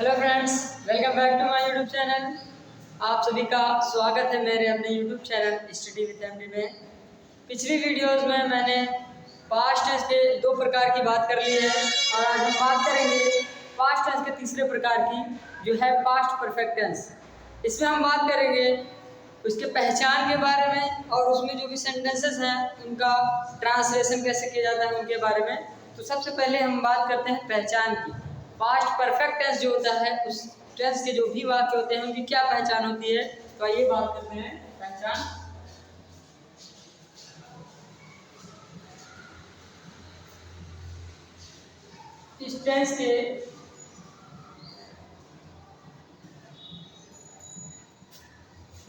Hello friends, welcome back to my YouTube channel. आप सभी का स्वागत है मेरे अपने YouTube channel study with MD में। पिछली वीडियोस में मैंने पास्ट टेंस के दो प्रकार की बात कर ली है और आज हम बात करेंगे पास्ट टेंस के तीसरे प्रकार की, जो है पास्ट परफेक्ट टेंस। इसमें हम बात करेंगे उसके पहचान के बारे में और उसमें जो भी सेंटेंसेस हैं उनका ट्रांसलेशन कैसे किया जाता है उनके बारे में। तो सबसे पहले हम बात करते हैं पहचान की। पास्ट परफेक्ट टेंस जो होता है उस टेंस के जो भी वाक्य होते हैं उनकी क्या पहचान होती है, तो आइए बात करते हैं पहचान। इस टेंस के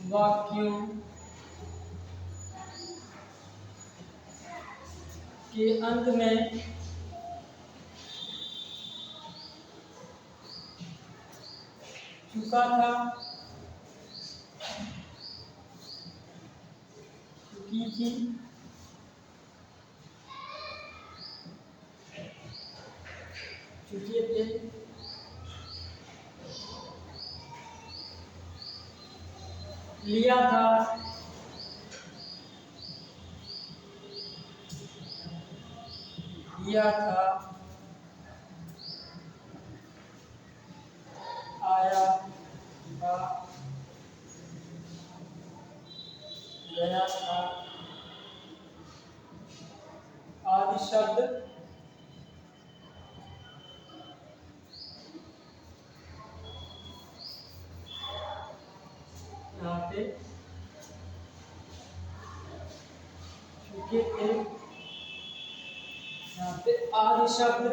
वाक्यों के अंत में चुका था, चुकी थी, चुके थे, लिया था, दिया था, आया था, गया था आदि शब्द यहाँ पे चुके थे, यहाँ पे आदि शब्द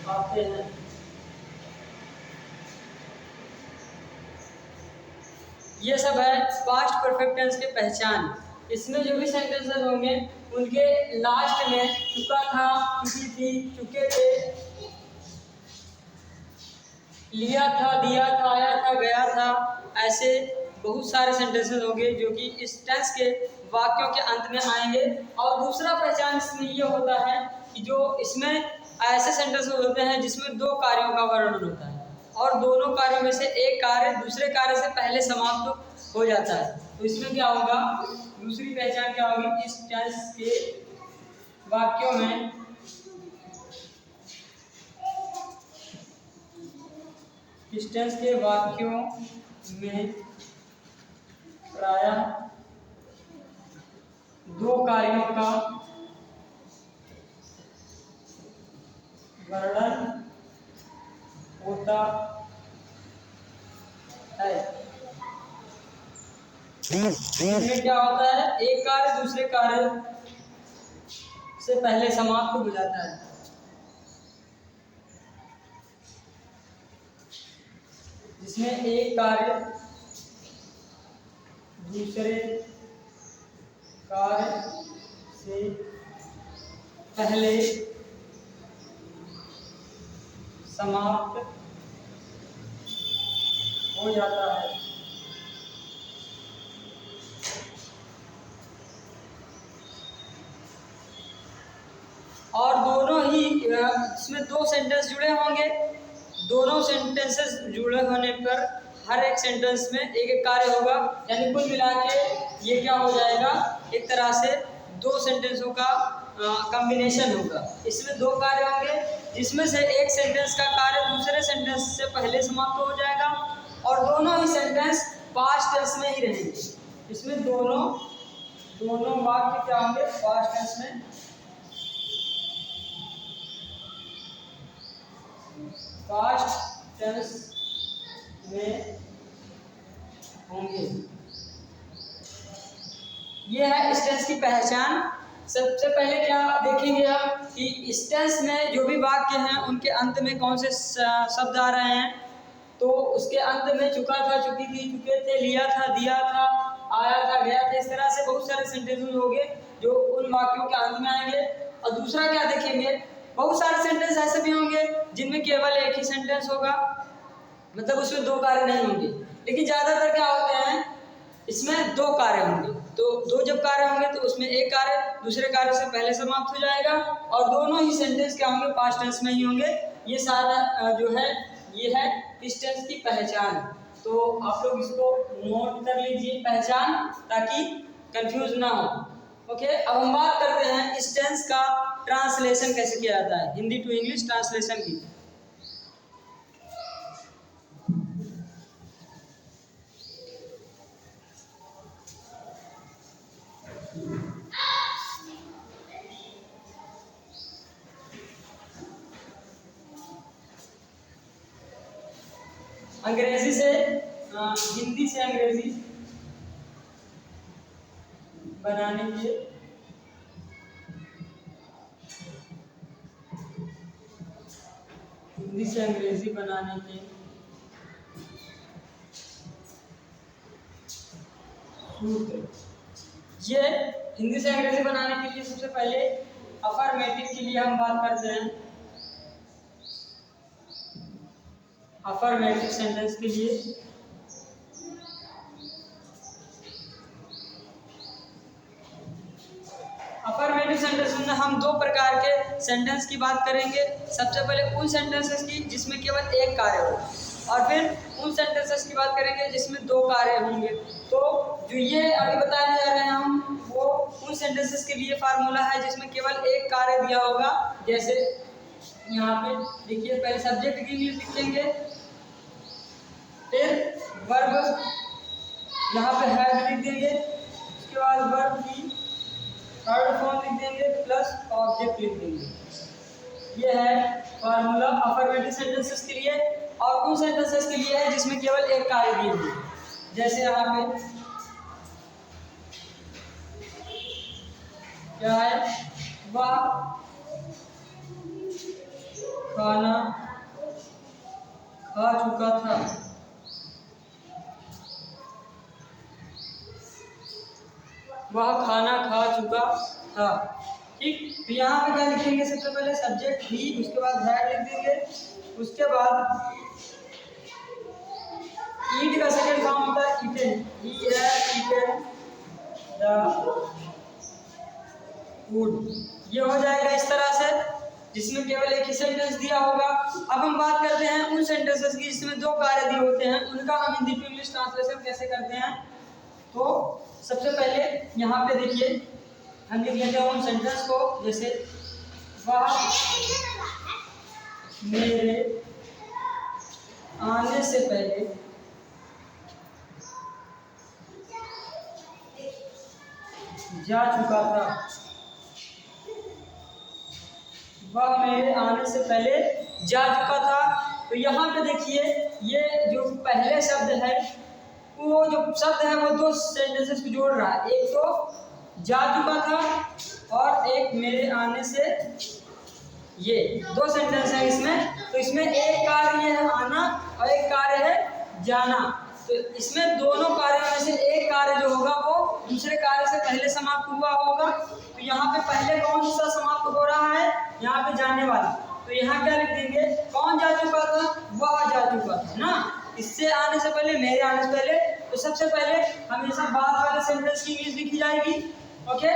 आते हैं। ये सब है पास्ट परफेक्ट टेंस के पहचान। इसमें जो भी सेंटेंसेस होंगे उनके लास्ट में चुका था, चुकी थी, चुके थे, लिया था, दिया था, आया था, गया था, ऐसे बहुत सारे सेंटेंसेस होंगे जो कि इस टेंस के वाक्यों के अंत में आएंगे। और दूसरा पहचान इसमें ये होता है कि जो इसमें ऐसे सेंटेंसेस होते हैं जिसमें दो कार्यों का वर्णन होता है और दोनों कार्यों में से एक कार्य दूसरे कार्य से पहले समाप्त हो जाता है। तो इसमें क्या होगा, दूसरी पहचान क्या होगी, इस टेंस के वाक्यों में इस टेंस के वाक्यों में प्रायः दो कार्यों का वर्णन होता है। इसमें क्या होता है, एक कार्य दूसरे कार्य से पहले समाप्त हो जाता है। जिसमें एक कार्य दूसरे कार्य से पहले समाप्त हो जाता है। और दोनों ही इसमें दो सेंटेंस जुड़े होंगे। दोनों सेंटेंसेस जुड़े होने पर हर एक सेंटेंस में एक एक कार्य होगा, यानी कुल मिला के ये क्या हो जाएगा, एक तरह से दो सेंटेंसों का कॉम्बिनेशन होगा। इसमें दो कार्य होंगे जिसमें से एक सेंटेंस का कार्य दूसरे सेंटेंस से पहले समाप्त हो जाएगा और दोनों ही सेंटेंस पास्ट टेंस में ही रहेंगे। इसमें दोनों वाक्य क्या होंगे, पास्ट टेंस में पास्ट टेंस में होंगे। ये है इस टेंस की पहचान। सबसे पहले क्या देखेंगे आप कि इस टेंस में जो भी वाक्य हैं उनके अंत में कौन से शब्द आ रहे हैं। तो उसके अंत में चुका था, चुकी थी, चुके थे, लिया था, दिया था, आया था, गया था, इस तरह से बहुत सारे सेंटेंसेस होंगे जो उन वाक्यों के अंत में आएंगे। और दूसरा क्या देखेंगे, बहुत सारे सेंटेंस ऐसे भी होंगे जिनमें केवल एक ही सेंटेंस होगा, मतलब उसमें दो कार्य नहीं होंगे। लेकिन ज़्यादातर क्या होते हैं, इसमें दो कार्य होंगे। तो दो जब कार्य होंगे तो उसमें एक कार्य दूसरे कार्य से पहले समाप्त हो जाएगा और दोनों ही सेंटेंस क्या होंगे, पास्ट टेंस में ही होंगे। ये सारा जो है ये है इस टेंस की पहचान। तो आप लोग इसको नोट कर लीजिए पहचान, ताकि कंफ्यूज ना हो। ओके, अब हम बात करते हैं इस टेंस का ट्रांसलेशन कैसे किया जाता है, हिंदी टू इंग्लिश ट्रांसलेशन की। अंग्रेजी से हिंदी से अंग्रेजी बनाने के हिंदी से अंग्रेजी बनाने के सूत्र। ये हिंदी से अंग्रेजी बनाने के लिए सबसे पहले अफर्मेटिव के लिए हम बात करते हैं। अफर्मेटिव सेंटेंस के लिए अफर्मेटिव सेंटेंस में हम दो प्रकार के सेंटेंस की बात करेंगे। सबसे पहले उन सेंटेंसेस की जिसमें केवल एक कार्य हो, और फिर उन सेंटेंसेस की बात करेंगे जिसमें दो कार्य होंगे। तो जो ये अभी बताने जा रहे हैं हम, वो उन सेंटेंसेस के लिए फार्मूला है जिसमें केवल एक कार्य दिया होगा। जैसे यहाँ पे देखिए, पहले सब्जेक्ट की इंग्लिश लिख देंगे, फिर वर्ब यहाँ पे हैव लिख देंगे, उसके बाद वर्ब की थर्ड फॉर्म लिख देंगे प्लस ऑब्जेक्ट लिख देंगे। ये है फार्मूला अफर्मेटिव सेंटेंसेस के लिए। और उन सेंटेंसेस के लिए है जिसमें केवल एक कार्य दिए हुए, जैसे यहाँ पे क्या है, वह खाना खा चुका था। वह खाना खा चुका था। ठीक, तो यहाँ पे क्या लिखेंगे, सबसे पहले सब्जेक्ट ही, उसके बाद हैड लिख देंगे, उसके बाद ईट का सेकंड फॉर्म होता है eaten, he has eaten the food. ये हो जाएगा इस तरह से, जिसमें केवल एक ही सेंटेंस दिया होगा। अब हम बात करते हैं उन सेंटेंसेस की जिसमें दो कार्य दिए होते हैं, उनका हम हिंदी टू इंग्लिश ट्रांसलेशन कैसे करते हैं। तो सबसे पहले यहाँ पे देखिए, हम लिख लेते हैं उन सेंटेंस को, जैसे वह मेरे आने से पहले जा चुका था। वह मेरे आने से पहले जा चुका था। तो यहाँ पे देखिए, ये जो पहले शब्द है, वो जो शब्द है वो दो सेंटेंसेस को जोड़ रहा है। एक तो जा चुका था और एक मेरे आने से, ये दो सेंटेंस है इसमें। तो इसमें एक कार्य है आना और एक कार्य है जाना। तो इसमें दोनों कार्यों में से एक कार्य जो होगा वो दूसरे कार्य से पहले समाप्त हुआ होगा। तो यहाँ पे पहले कौन सा समाप्त हो रहा है, यहाँ पे जाने वाला। तो यहाँ क्या लिख देंगे, कौन जा चुका था, वह जा चुका था ना। इससे आने से पहले, मेरे आने से पहले। तो सबसे पहले हमेशा बाद वाले सेंटेंस की इंग्लिश लिखी जाएगी। ओके,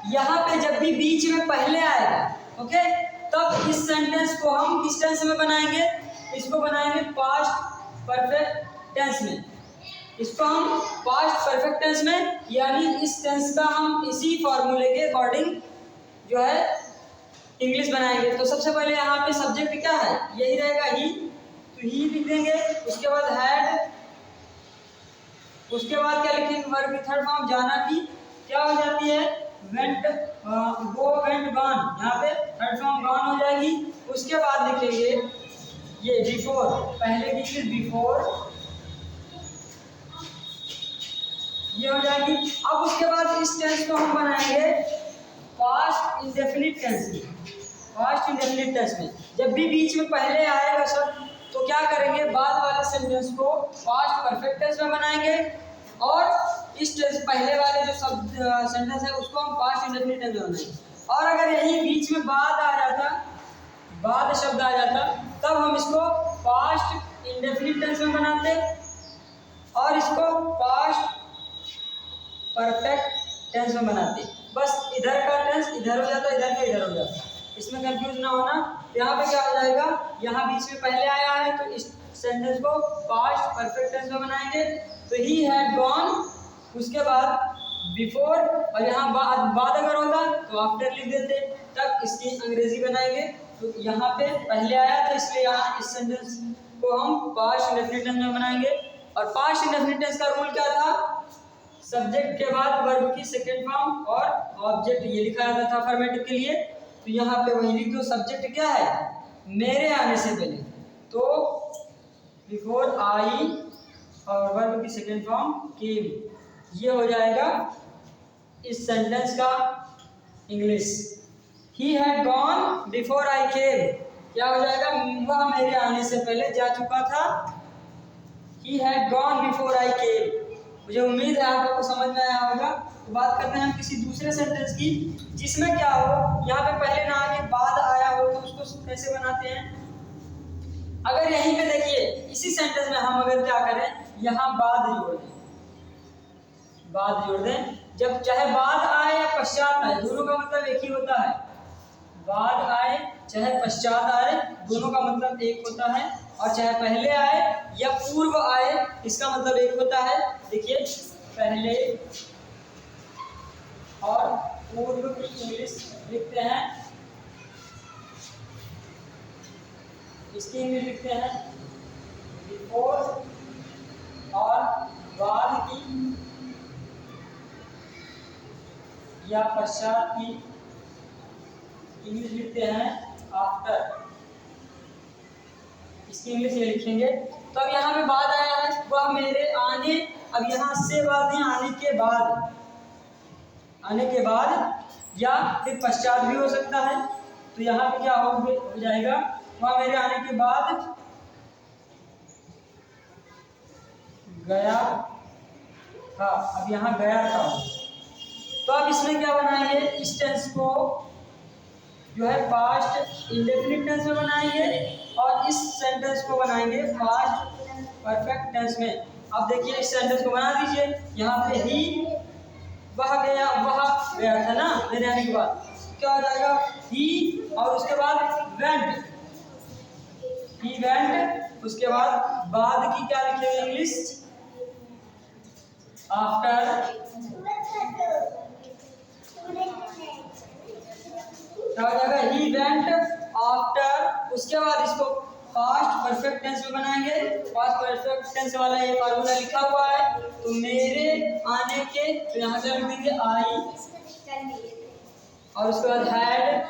यहाँ पे जब भी बीच में पहले आएगा, ओके, तब इस सेंटेंस को हम किस टेंस में बनाएंगे, इसको बनाएंगे पास्ट परफेक्ट टेंस में। इसको हम पास्ट परफेक्ट टेंस में, यानी इस टेंस का हम इसी फॉर्मूले के अकॉर्डिंग जो है इंग्लिश बनाएंगे। तो सबसे पहले यहाँ पे सब्जेक्ट क्या है, यही रहेगा ही। तो ही लिख देंगे, उसके बाद हैड, उसके बाद क्या लिखेंगे, वर्ब की थर्ड फॉर्म जाना की क्या हो जाती है, वेंट, गो वेंट गॉन। यहाँ पे थर्ड फॉर्म गॉन हो जाएगी। उसके बाद लिखेंगे ये बिफोर, पहले की फिर बिफोर, ये हो जाएगी। अब उसके बाद इस टेंस को हम बनाएंगे पास्ट इंडेफिनिट टेंस में। पास्ट इंडेफिनिट टेंस में जब भी बीच में पहले आएगा शब्द, तो क्या करेंगे, बाद वाले सेंटेंस को पास्ट परफेक्ट टेंस में बनाएंगे, और इस टेंस पहले वाले जो शब्द सेंटेंस है उसको हम पास्ट इंडेफिनिट टेंस में बनाएंगे। और अगर यही बीच में बाद आ जाता, बाद शब्द आ जाता, तब हम इसको पास्ट इंडेफिनिट टेंस में बनाते और इसको पास्ट परफेक्ट टेंस में बनाते हैं। बस इधर का टेंस इधर हो जाता है, इधर का इधर हो जाता है, इसमें कंफ्यूज ना होना। यहाँ पे क्या हो जाएगा, यहाँ बीच में पहले आया है तो इस सेंटेंस को पास्ट परफेक्ट टेंस में बनाएंगे। तो ही हैड गॉन, उसके बाद बिफोर, और यहाँ बाद अगर होता तो आफ्टर लिख देते, तब इसकी अंग्रेजी बनाएंगे। तो यहाँ पे पहले आया तो इसलिए यहाँ इस सेंटेंस को हम पास्ट इंडेफिनिट टेंस में बनाएंगे। और पास्ट इंडेफिनिट टेंस का रूल क्या था, सब्जेक्ट के बाद वर्ब की सेकंड फॉर्म और ऑब्जेक्ट, ये लिखा जाता था अफर्मेटिव के लिए। तो यहाँ पे वही लिख दो, सब्जेक्ट क्या है, मेरे आने से पहले, तो बिफोर आई, और वर्ब की सेकंड फॉर्म केम। ये हो जाएगा इस सेंटेंस का English. He had gone before I came, क्या हो जाएगा, वह मेरे आने से पहले जा चुका था। He had gone before I came. मुझे उम्मीद है आपको समझ में आया होगा। तो बात करते हैं हम किसी दूसरे सेंटेंस की, जिसमें क्या हो, यहाँ पे पहले ना आके बाद आया हो, तो उसको कैसे बनाते हैं। अगर यहीं पे देखिए, इसी सेंटेंस में हम अगर क्या करें, यहाँ बाद जोड़ दें, बाद जोड़ दें, जब चाहे बाद आए या पश्चात आए, दोनों का मतलब एक ही होता है। बाद आए चाहे पश्चात आए, दोनों का मतलब एक होता है। और चाहे पहले आए या पूर्व आए, इसका मतलब एक होता है। देखिए, पहले और पूर्व की इंग्लिश लिखते हैं, इसकी इंग्लिश लिखते हैं बिफोर, और बाद की या पश्चात की इंग्लिश लिखते हैं आफ्टर। इसकी इंग्लिश ये लिखेंगे। तो अब यहाँ पे बाद आया है, वह मेरे आने, अब यहाँ से बाद नहीं, आने के बाद, आने के बाद या फिर पश्चात भी हो सकता है। तो यहाँ पे क्या हो जाएगा, वह मेरे आने के बाद गया था। अब यहाँ गया था, तो अब इसमें क्या बनाएंगे, इस टेंस को जो है पास्ट इंडेफिनिट टेंस में बनाएंगे, और इस सेंटेंस को बनाएंगे पास्ट परफेक्ट टेंस में। अब देखिए, इस सेंटेंस को बना दीजिए। यहाँ पे ही, वह गया था ना मेरे आने के बाद, क्या हो जाएगा, ही, और उसके बाद वेंट, ही वेंट, उसके बाद की क्या लिखेंगे इंग्लिश, आफ्टर। क्या हो जाएगा, ही वेंट आफ्टर। उसके बाद इसको पास्ट परफेक्ट टेंस में बनाएंगे। पास्ट परफेक्ट टेंस वाला ये फार्मूला लिखा हुआ है, तो मेरे आने के, तो यहाँ से लिख देंगे आई, और उसके बाद हैड,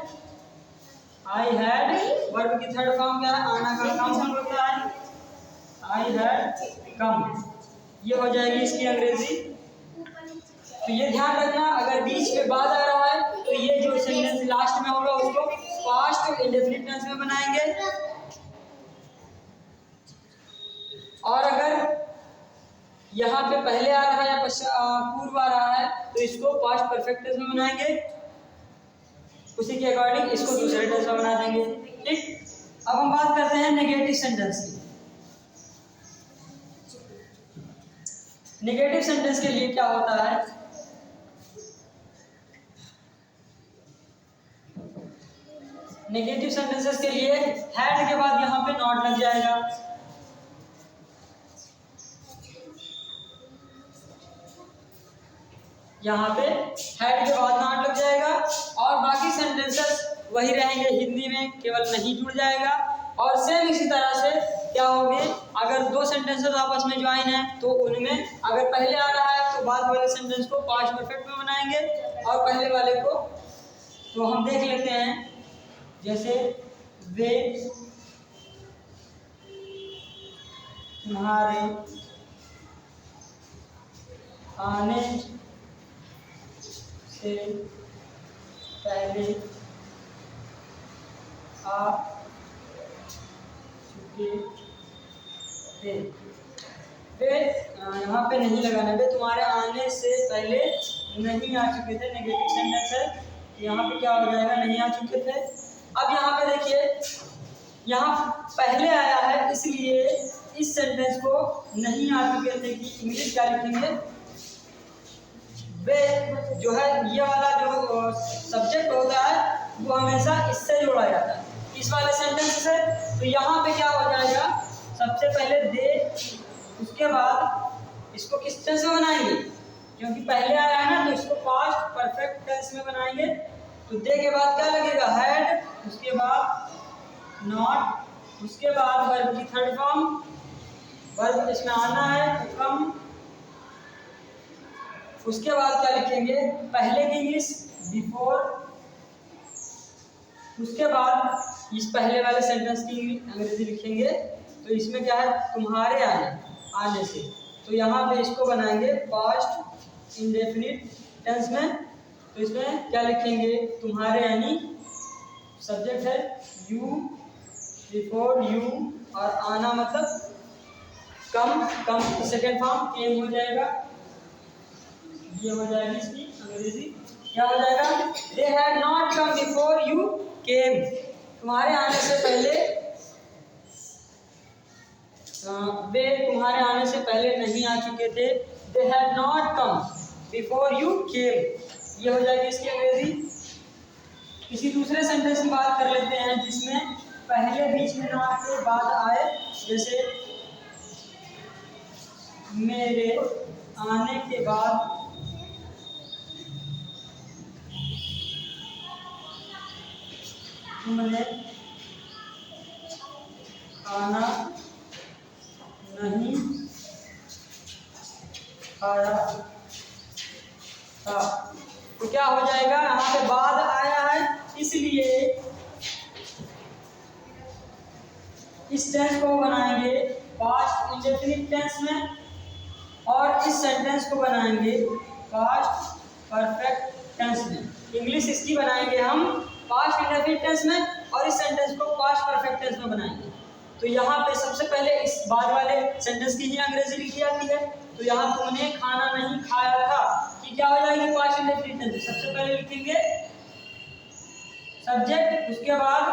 आई हैड, वर्ब की थर्ड फॉर्म क्या है, आना का काम होता है, आई हैड कम। ये हो जाएगी इसकी अंग्रेजी। तो ये ध्यान रखना, अगर बीच में बाद आ रहा है तो ये जो सेंटेंस लास्ट में होगा उसको पास्ट इंडेफिनिट टेंस में बनाएंगे, और अगर यहाँ पे पहले आ रहा है या पूर्व आ रहा है तो इसको पास्ट परफेक्ट टेंस में बनाएंगे। उसी के अकॉर्डिंग इसको दूसरे टेंस में बना देंगे। ठीक, अब हम बात करते हैं नेगेटिव सेंटेंस की। नेगेटिव सेंटेंस के लिए क्या होता है, नेगेटिव सेंटेंसेस के लिए हैड के बाद यहाँ पे नॉट लग जाएगा। यहाँ पे हैड के बाद नॉट लग जाएगा, और बाकी सेंटेंसेस वही रहेंगे, हिंदी में केवल नहीं जुड़ जाएगा। और सेम इसी तरह से क्या होंगे, अगर दो सेंटेंसेस आपस में ज्वाइन है तो उनमें अगर पहले आ रहा है तो बाद वाले सेंटेंस को पास्ट परफेक्ट में बनाएंगे, और पहले वाले को तो हम देख लेते हैं। जैसे वे तुम्हारे आने से पहले आ चुके थे। वे यहाँ पे नहीं लगाना, वे तुम्हारे आने से पहले नहीं आ चुके थे, नेगेटिव सेंटेंस है। यहाँ पे क्या हो जाएगा, नहीं आ चुके थे। अब यहाँ पे देखिए, यहाँ पहले आया है, इसलिए इस सेंटेंस को नहीं आ चुके थे की इंग्लिश क्या लिखेंगे, वे जो है ये वाला जो सब्जेक्ट होता है वो हमेशा इससे जोड़ा जाता है, इस वाले सेंटेंस से। तो यहाँ पे क्या हो जाएगा, सबसे पहले दे, उसके बाद इसको किस टेंस में बनाएंगे, क्योंकि पहले आया है ना, तो इसको पास्ट परफेक्ट टेंस में बनाएंगे। तो दे के बाद क्या लगेगा, हैड, उसके बाद नॉट, उसके बाद वर्ब की थर्ड फॉर्म, वर्ब इसमें आना है कम, उसके बाद क्या लिखेंगे, पहले की इंग्लिश बिफोर, उसके बाद इस पहले वाले सेंटेंस की अंग्रेजी लिखेंगे। तो इसमें क्या है, तुम्हारे आने से, तो यहाँ पे इसको बनाएंगे पास्ट इंडेफिनिट टेंस में। तो इसमें क्या लिखेंगे, तुम्हारे यानी सब्जेक्ट है यू, बिफोर यू, और आना मतलब कम सेकेंड फॉर्म केम हो जाएगा, ये हो जाएगी इसकी अंग्रेजी, क्या हो जाएगा, they had not come before you came, तुम्हारे आने से पहले, वे तुम्हारे आने से पहले नहीं आ चुके थे, they had not come before you came, ये हो जाएगी इसकी अंग्रेजी। किसी दूसरे सेंटेंस की बात कर लेते हैं जिसमें पहले बीच में नॉट के बाद आए, जैसे मेरे आने के बाद तुमने खाना नहीं खाया था। तो क्या हो जाएगा, यहाँ पे बाद आया है, इसलिए इस टेंस को बनाएंगे पास्ट इंडेफिनिट टेंस में, और इस सेंटेंस को बनाएंगे पास्ट परफेक्ट टेंस में। इंग्लिश इसकी बनाएंगे हम पास्ट इंडेफिनिट टेंस में, और इस सेंटेंस को पास्ट परफेक्ट टेंस में बनाएंगे। तो यहाँ पे सबसे पहले इस बाद वाले सेंटेंस की ही अंग्रेजी लिखी जाती है। तो यहाँ तुमने खाना नहीं खाया था कि क्या हो जाएगी, पास्ट इंडेफिनिट टेंस। सबसे पहले लिखेंगे सब्जेक्ट, उसके बाद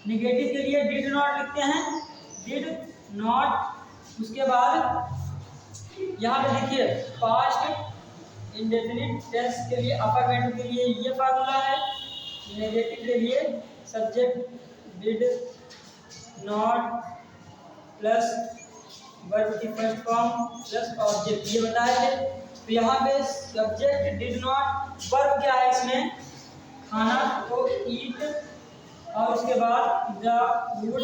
निगेटिव के लिए डिड नॉट लिखते हैं, डिड नॉट, उसके बाद यहाँ पे देखिए पास्ट इंडेफिनिट टेंस के लिए अफर्मेटिव के लिए ये फार्मूला है, नेगेटिव के लिए subject did not plus verb की फर्स्ट फॉर्म प्लस ऑब्जेक्ट, ये बताए थे। तो यहाँ पे सब्जेक्ट डिड नॉट, वर्ब क्या है इसमें, खाना, तो ईट, और उसके बाद the food,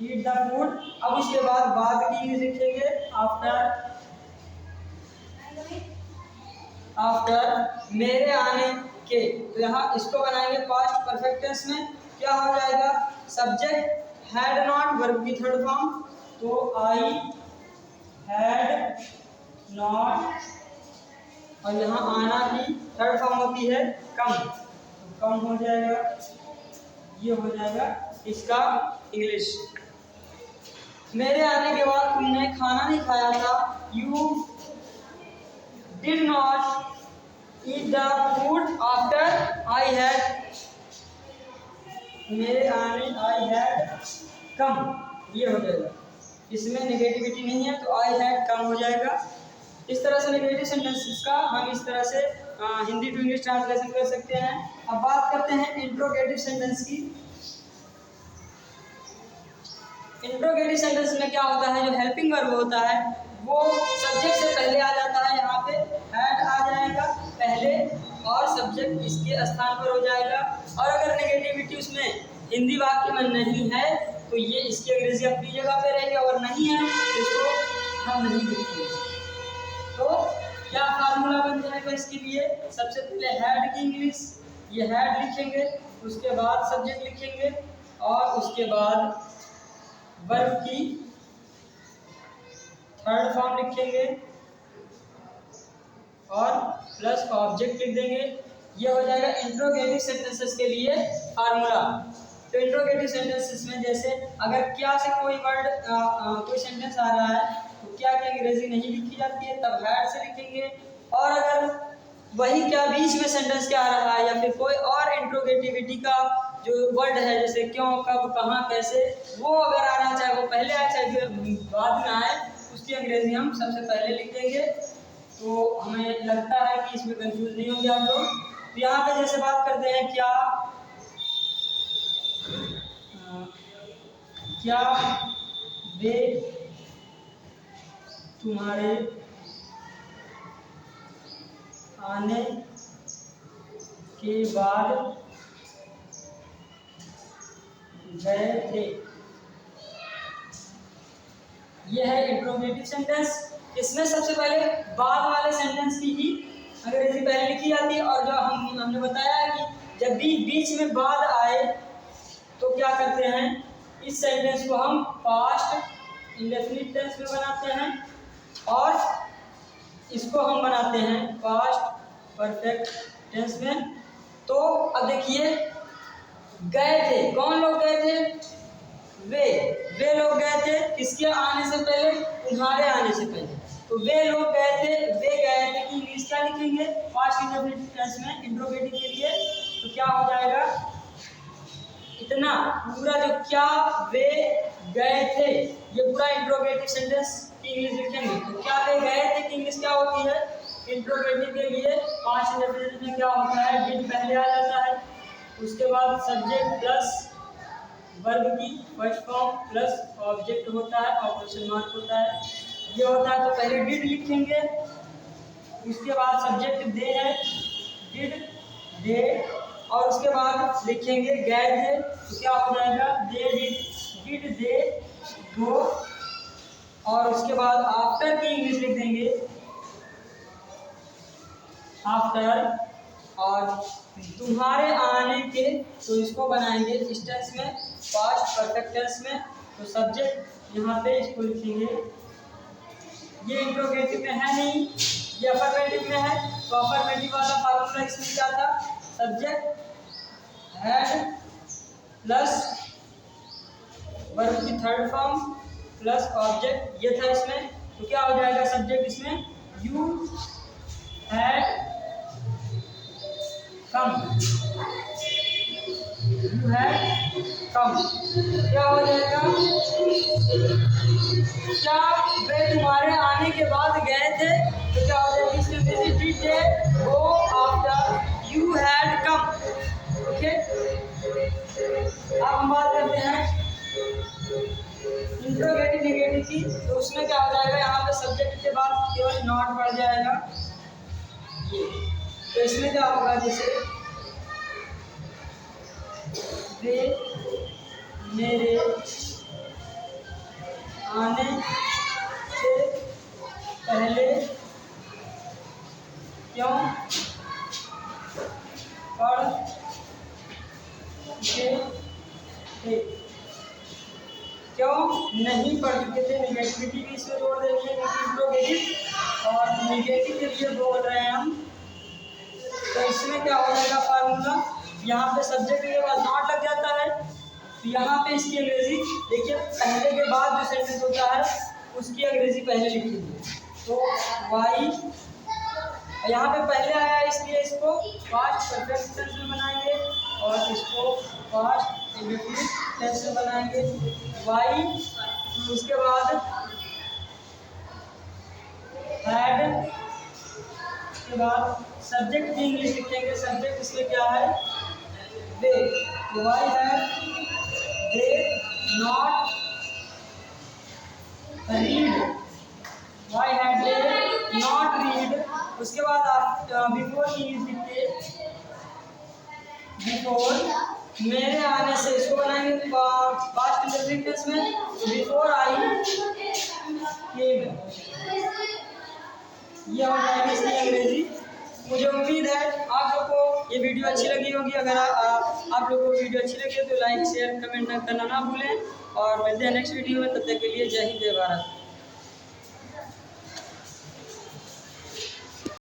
eat the food. अब उसके बाद की लिखेंगे आफ्टर मेरे आने के। तो यहाँ इसको बनाएंगे पास्ट परफेक्ट टेंस में, क्या हो जाएगा, सब्जेक्ट हैड नॉट, वर्ब की थर्ड फॉर्म, तो आई हैड नॉट, और यहाँ आना की थर्ड फॉर्म होती है कम, तो कम हो जाएगा, ये हो जाएगा इसका इंग्लिश। मेरे आने के बाद तुमने खाना नहीं खाया था, you did not eat the food after I had, मेरे आने आई हैड कम, ये हो जाएगा। इसमें नेगेटिविटी नहीं है तो आई हैड कम हो जाएगा। इस तरह से नेगेटिव सेंटेंसेस का हम इस तरह से हिंदी टू इंग्लिश ट्रांसलेशन कर सकते हैं। अब बात करते हैं इंट्रोगेटिव सेंटेंस की। इंट्रोगेटिव सेंटेंस में क्या होता है, जो हेल्पिंग वर्ब होता है वो सब्जेक्ट से पहले आ जाता है, यहाँ पे हैड आ जाएगा पहले और सब्जेक्ट इसके स्थान पर हो जाएगा। और अगर नेगेटिविटी उसमें हिंदी वाक्य में नहीं है तो ये इसकी अंग्रेजी अपनी जगह पे रहेगी, और नहीं है तो इसको हम नहीं लिखेंगे। तो क्या फार्मूला बन जाएगा इसके लिए, सबसे पहले हैड की इंग्लिश, ये हैड लिखेंगे, उसके बाद सब्जेक्ट लिखेंगे, और उसके बाद वर्ब की थर्ड फॉर्म लिखेंगे और प्लस ऑब्जेक्ट लिख देंगे। ये हो जाएगा इंट्रोगेटिव सेंटेंसेस के लिए फार्मूला। तो इंट्रोगेटिव सेंटेंसेस में जैसे अगर क्या से कोई वर्ड कोई सेंटेंस आ रहा है तो क्या की अंग्रेजी नहीं लिखी जाती है, तब हैड से लिखेंगे। और अगर वही क्या बीच में सेंटेंस क्या आ रहा है या फिर कोई और इंट्रोगेटिविटी का जो वर्ड है, जैसे क्यों, कब, कहाँ, कैसे, वो अगर आ रहा है, चाहे वो पहले आए चाहे बाद में आए, उसकी अंग्रेजी हम सबसे पहले लिख देंगे, तो हमें लगता है कि इसमें कंफ्यूज नहीं होंगे आप लोग। तो यहाँ पे जैसे बात करते हैं क्या वे तुम्हारे आने के बाद गए थे। यह है इंट्रोगेटिव सेंटेंस। इसमें सबसे पहले बाद वाले सेंटेंस की ही अंग्रेजी पहले लिखी जाती है, और जो हमने बताया कि जब भी बीच में बाद आए तो क्या करते हैं, इस सेंटेंस को हम पास्ट इंडेफिनिट टेंस में बनाते हैं और इसको हम बनाते हैं पास्ट परफेक्ट टेंस में। तो अब देखिए, गए थे, कौन लोग गए थे? वे लोग गए थे किसके आने से पहले? तुम्हारे आने से पहले। तो वे लोग गए थे, वे गए थे कि इंग्लिश क्या लिखेंगे पास्ट इंडेफिनिट टेंस में इंट्रोगेटिव के लिए? तो क्या हो जाएगा, इतना पूरा जो क्या वे गए थे, ये पूरा इंट्रोगेटिव सेंटेंस की इंग्लिश लिखेंगे। तो क्या वे गए थे की इंग्लिश क्या होती है? इंट्रोगेटिव के लिए पास्ट इंडेफिनिट में क्या होता है, डिड पहले आ जाता है, उसके बाद सब्जेक्ट प्लस वर्ब की फर्स्ट फॉर्म प्लस ऑब्जेक्ट होता है और क्वेश्चन मार्क होता है, ये होता है। तो पहले डिड लिखेंगे, उसके बाद सब्जेक्ट दे है, डिड दे, और उसके बाद लिखेंगे गए थे, तो क्या हो जाएगा, दे डिड दे गो, और उसके बाद आफ्टर की इंग्लिश लिख देंगे आफ्टर, और तुम्हारे आने के, तो इसको बनाएंगे इस टेंस में पास्ट परफेक्ट टेंस में। तो सब्जेक्ट यहाँ पे इसको लिखेंगे, ये इंट्रोगेटिव में है नहीं, ये अफर्मेटिव में है, तो अफर्मेटिव वाला फार्मूला इसमें क्या था, सब्जेक्ट हैड प्लस वर्ब की थर्ड फॉर्म प्लस ऑब्जेक्ट, ये था इसमें। तो क्या हो जाएगा सब्जेक्ट इसमें, you had come, you had come, क्या हो जाएगा, क्या वे तुम्हारे आने के बाद गए थे? तो क्या हो जाएगा इसमें, did they go after you had come. Okay, अब हम बात करते हैं इंट्रोगेटिव नेगेटिव की। तो उसमें क्या हो जाएगा, यहाँ पे सब्जेक्ट के बाद केवल नॉट बढ़ जाएगा, तो इसमें क्या होगा, जैसे वे मेरे आने से पहले क्यों पढ़ चुके थे? क्यों नहीं पढ़ चुके थे? नेगेटिविटी भी इसमें जोड़ देनी है, इंट्रोगेटिव और नेगेटिव के लिए बोल रहे हैं हम। तो इसमें क्या हो जाएगा फार्मूला, यहाँ पे सब्जेक्ट के बाद नॉट लग जाता है, तो यहाँ पे इसकी अंग्रेजी देखिए, पहले के बाद जो सेंटेंस होता है उसकी अंग्रेजी पहले लिखेंगे। तो वाई यहाँ पे पहले आया है, इसलिए इसको पास्ट परफेक्ट टेंस में बनाएंगे और इसको पास्ट इंडेफिनिट टेंस में बनाएंगे। वाई, उसके बाद हैड, उसके बाद सब्जेक्ट की इंग्लिश लिखेंगे, सब्जेक्ट इसमें क्या है, दे। Why had they not read, why had they not read. उसके बाद आप बिफोर की इंग्लिश लिखते, बिफोर मेरे आने से, इसको बनाएंगे पास्ट इंडेफिनिट टेंस में, बिफोर आई केम, ये हो जाएगी इसकी अंग्रेजी। मुझे उम्मीद है आप लोग को ये वीडियो अच्छी लगी होगी। अगर आप लोगों को वीडियो अच्छी लगी है तो लाइक शेयर कमेंट करना ना भूलें, और मिलते हैं नेक्स्ट वीडियो में। तब तक के लिए जय हिंद जय भारत।